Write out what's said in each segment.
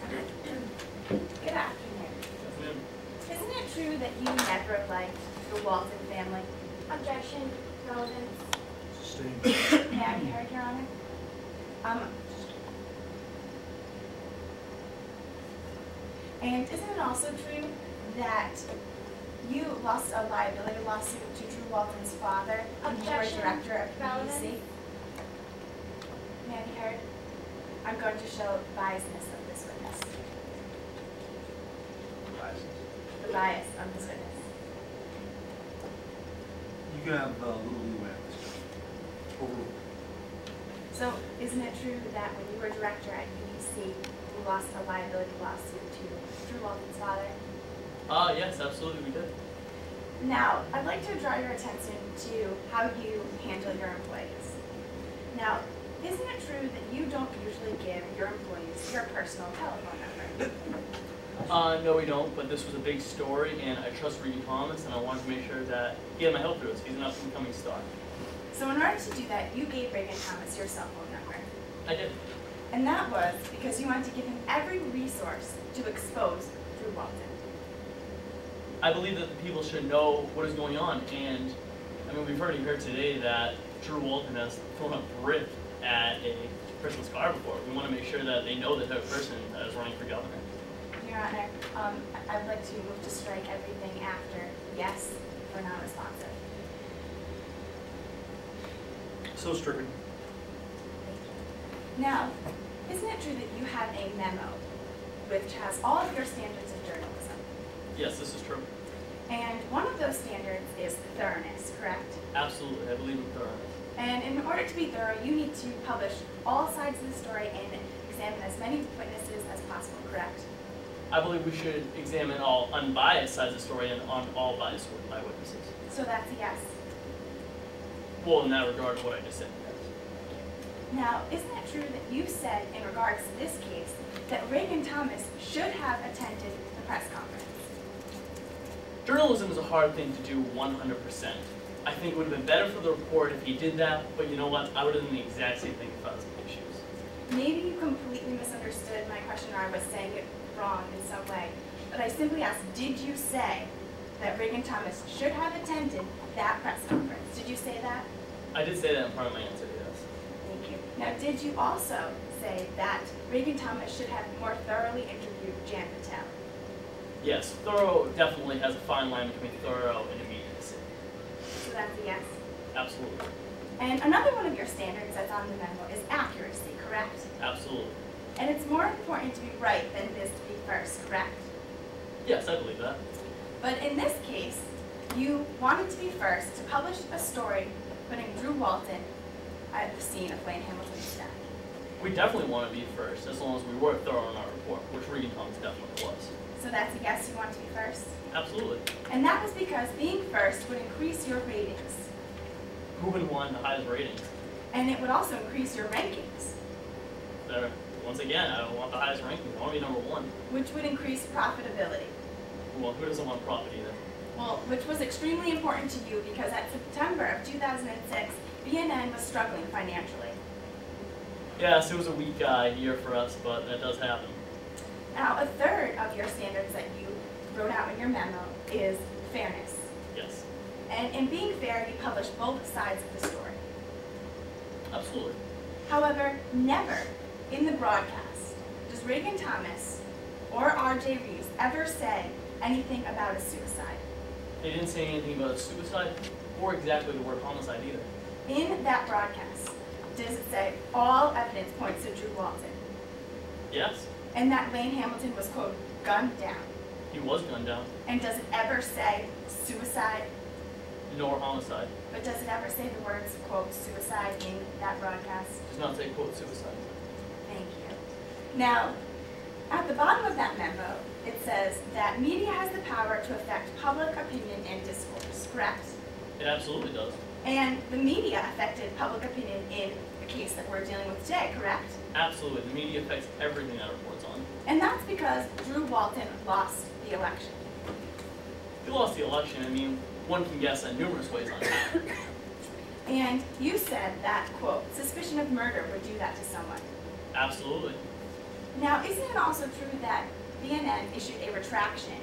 Good afternoon. Isn't it true that you never liked the Walton family? Objection. Relevance. Sustained. May I be heard, Your Honor? And isn't it also true that you lost a liability lawsuit to Drew Walton's father when you were Objection. director of Relevance. PBC? May I be heard? I'm going to show biasness of this witness. The bias of this witness. You can have a little leeway on this. Overruled. So, isn't it true that when you were director at PBC, you lost a liability lawsuit to Drew Walton's father? Yes, absolutely we did. Now, I'd like to draw your attention to how you handle your employees. Now, isn't it true that you don't usually give your employees your personal telephone number? No we don't, but this was a big story and I trust Regan Thomas and I wanted to make sure that he had my help through this. He's an up-and-coming star. So in order to do that, you gave Regan Thomas your cell phone number. I did. And that was because you wanted to give him every resource to expose Drew Walton. I believe that the people should know what is going on, and I mean we've already heard today that Drew Walton has thrown a brick at a person's car before. We want to make sure that they know the type of person that is running for governor. Your Honor, I'd like to move to strike everything after yes or non-responsive. So stricken. Thank you. Now, isn't it true that you have a memo which has all of your standards of journalism? Yes, this is true. And one of those standards is thoroughness, correct? Absolutely, I believe in thoroughness. And in order to be thorough, you need to publish all sides of the story and examine as many witnesses as possible, correct? I believe we should examine all unbiased sides of the story and on all biased eyewitnesses. So that's a yes. Well, in that regard, what I just said, yes. Now, isn't it true that you said in regards to this case that Regan Thomas should have attended the press conference? Journalism is a hard thing to do 100%. I think it would have been better for the report if he did that, but you know what? I would have done the exact same thing if I was in his shoes. Maybe you completely misunderstood my question or I was saying it wrong in some way. But I simply asked, did you say that Regan Thomas should have attended that press conference? Did you say that? I did say that in part of my answer, yes. Thank you. Now, did you also say that Regan Thomas should have more thoroughly interviewed Jan Patel? Yes, thorough definitely has a fine line between thorough and immediacy. So that's a yes. Absolutely. And another one of your standards that's on the memo is accuracy, correct? Absolutely. And it's more important to be right than it is to be first, correct? Yes, I believe that. But in this case, you wanted to be first to publish a story putting Drew Walton at the scene of Wayne Hamilton's death. We definitely want to be first, as long as we were thorough in our report, which Regan Thomas definitely was. So that's a yes, you want to be first? Absolutely. And that was because being first would increase your ratings. Who would want the highest ratings? And it would also increase your rankings, There, once again, I don't want the highest rankings. I want to be number one. which would increase profitability. Well, who doesn't want profit either? Well, which was extremely important to you because at September of 2006, BNN was struggling financially. Yes, it was a weak year for us, but that does happen. Now, a third of your standards that you wrote out in your memo is fairness. Yes, And in being fair, you publish both sides of the story. absolutely. However, never in the broadcast does Regan Thomas or R.J. Reeves ever say anything about a suicide. They didn't say anything about a suicide or exactly the word homicide either. In that broadcast, does it say all evidence points to Drew Walton? Yes, And that Wayne Hamilton was, quote, gunned down? he was gunned down. And does it ever say suicide? Nor homicide. But does it ever say the words, quote, suicide in that broadcast? Does not say quote suicide. Thank you. Now, at the bottom of that memo, it says that media has the power to affect public opinion and discourse, correct? It absolutely does. And the media affected public opinion in the case that we're dealing with today, correct? Absolutely. The media affects everything that reports on. And that's because Drew Walton lost the election. He lost the election. I mean, one can guess in numerous ways on that. And you said that, quote, suspicion of murder would do that to someone. Absolutely. Now, isn't it also true that BNN issued a retraction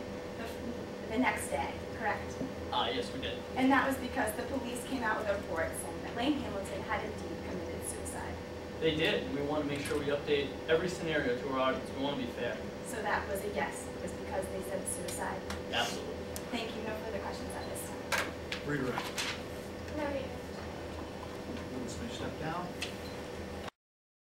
the next day, correct? Yes, we did. And that was because the police came out with a report saying that Lane Hamilton had indeed committed suicide. They did, and we want to make sure we update every scenario to our audience. We want to be fair. So that was a yes. It was because they said suicide. Absolutely. Thank you. No further questions at this time. Redirect.